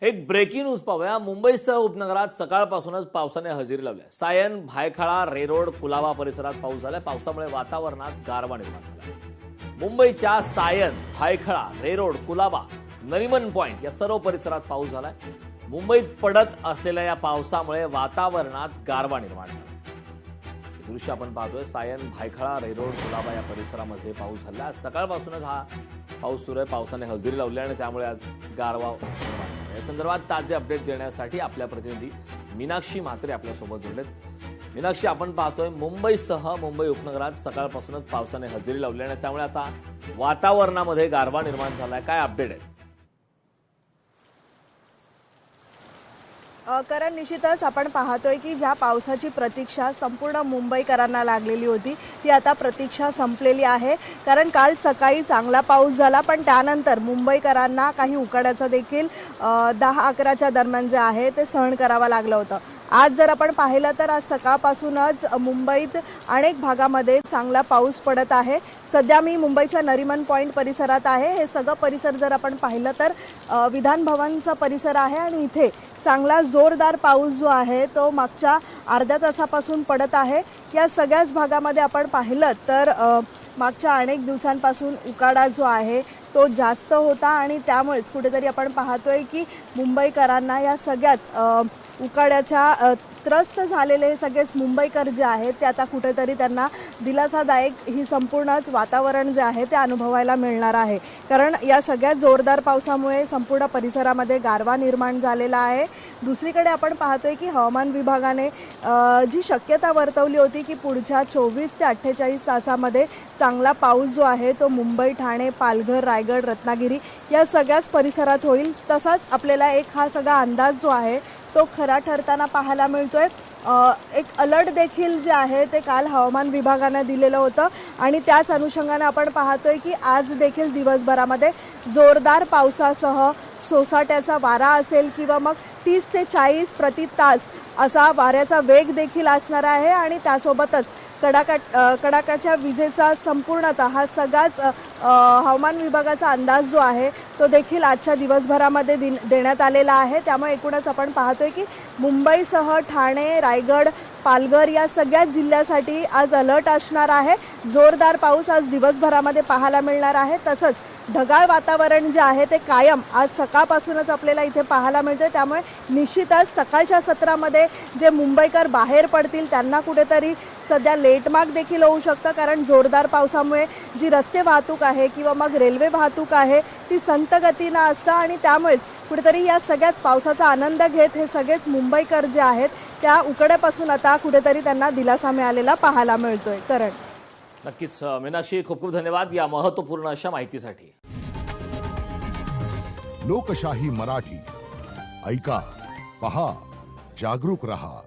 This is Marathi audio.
एक ब्रेकिंग न्यूज पाहूया। मुंबईसह उपनगरात सकाळपासूनच पावसाने हजेरी लावली आहे। सायन, भायखळा, रेरोड, कुलाबा परिसरात पाऊस झालाय। पावसामुळे वातावरणात गारवा निर्माण झाला। मुंबईच्या सायन, भायखळा, रेरोड, कुलाबा, नरिमन पॉइंट या सर्व परिसरात पाऊस झालाय। मुंबईत पडत असलेल्या या पावसामुळे वातावरणात गारवा निर्माण झाला। दृश्य आपण पाहतोय। सायन, भायखळा, रेरोड, कुलाबा या परिसरामध्ये पाऊस झाला। आज सकाळपासूनच हा पाऊस सुरू आहे। पावसाने हजेरी लावली आणि त्यामुळे आज गारवा निर्माण झाला। या संदर्भात ताजे अपडेट देण्यासाठी आपल्या प्रतिनिधी मीनाक्षी म्हात्रे आपल्यासोबत जोडलेत। मीनाक्षी, आपण पाहतोय मुंबईसह मुंबई उपनगरात सकाळपासूनच पावसाने हजेरी लावली आणि त्यामुळे आता वातावरणामध्ये गारवा निर्माण झालाय। काय अपडेट आहे? कारण निश्चितच आपण पाहतोय की ज्या पावसाची प्रतीक्षा संपूर्ण मुंबईकरांना लागलेली होती ती आता प्रतीक्षा संपलेली आहे। कारण काल सकाळी चांगला पाऊस झाला, पण त्यानंतर मुंबईकरांना काही उकाड्याचं देखील 10-11च्या दरम्यान जे आहे ते सहन करावं लागलं होतं। आज जर आपण पाहिलं तर आज सकाळपासूनच मुंबईत अनेक भागामध्ये चांगला पाऊस पडत आहे। सध्या मी मुंबईच्या नरिमन पॉइंट परिसरात आहे। हे सगळं परिसर जर आपण पाहिलं तर विधान भवनचा परिसर आहे आणि इथे चांगला जोरदार पाऊस जो आहे तो मागच्या अर्ध्या तासापासून पडत आहे। या सगळ्याच भागामध्ये आपण पाहिलं तर मागच्या अनेक दिवसांपासून उकाडा जो आहे तो जास्त होता आणि त्यामुळेच कुठेतरी आपण पाहतोय की मुंबईकरांना या सगळ्याच उकाड्याच्या त्रस्त झालेले हे सगळेच मुंबईकर जे आहेत ते आता कुठेतरी त्यांना दिलासादायक ही संपूर्णच वातावरण जे आहे ते अनुभवायला मिळणार आहे। कारण या सगळ्यात जोरदार पावसामुळे संपूर्ण परिसरामध्ये गारवा निर्माण झालेला आहे। दुसरीकडे आपण पाहतोय की हवामान विभागाने जी शक्यता वर्तवली होती की पुढच्या 24 ते 48 तासामध्ये चांगला पाऊस जो आहे तो मुंबई, ठाणे, पालघर, रायगड, रत्नागिरी या सगळ्याच परिसरात होईल, तसाच आपल्याला एक हा सगळा अंदाज जो आहे तो खरा ठरताना पाहायला मिळतोय। एक अलर्ट देखील जे आहे ते काल हवामान विभागाने दिलेलं होतं आणि त्याच अनुषंगाने आपण पाहतोय की आज देखील दिवसभरामध्ये जोरदार पावसासह सोसाट्याचा वारा असेल किंवा मग 30 ते 40 प्रति तास असा वाऱ्याचा वेग देखील असणार आहे आणि त्यासोबतच कडाक्याच्या विजेचा संपूर्णतः हा सगळाच हवामान विभागाचा अंदाज जो आहे तो देखील आजच्या दिवसभरामध्ये देण्यात आलेला आहे। त्यामुळे एकूणच आपण पाहतोय की मुंबईसह ठाणे, रायगड, पालघर या सगळ्याच जिल्ह्यासाठी आज अलर्ट असणार आहे। जोरदार पाऊस आज दिवसभरामध्ये पाहायला मिळणार आहे। तसंच ढगाळ वातावरण जे आहे ते कायम आज सकाळपासूनच आपल्याला इथे पाहायला मिळते। त्यामुळे निश्चितच सकाळच्या सत्रामध्ये जे मुंबईकर बाहेर पडतील त्यांना कुठेतरी सध्या लेटमार्क देखील होऊ शकतं, कारण जोरदार पावसामुळे जी रस्ते वाहतूक आहे किंवा मग रेल्वे वाहतूक आहे ती संथ गतीनं असतं आणि त्यामुळेच कुठेतरी या सगळ्याच पावसाचा आनंद घेत हे सगळेच मुंबईकर जे आहेत त्या उकाड्यापासून आता कुठेतरी त्यांना दिलासा मिळालेला पाहायला मिळतोय। करण, नक्कीच मीनाक्षी, खूप खूप धन्यवाद या महत्त्वपूर्ण अशा माहितीसाठी। लोकशाही मराठी ऐका, पहा, जागरूक रहा।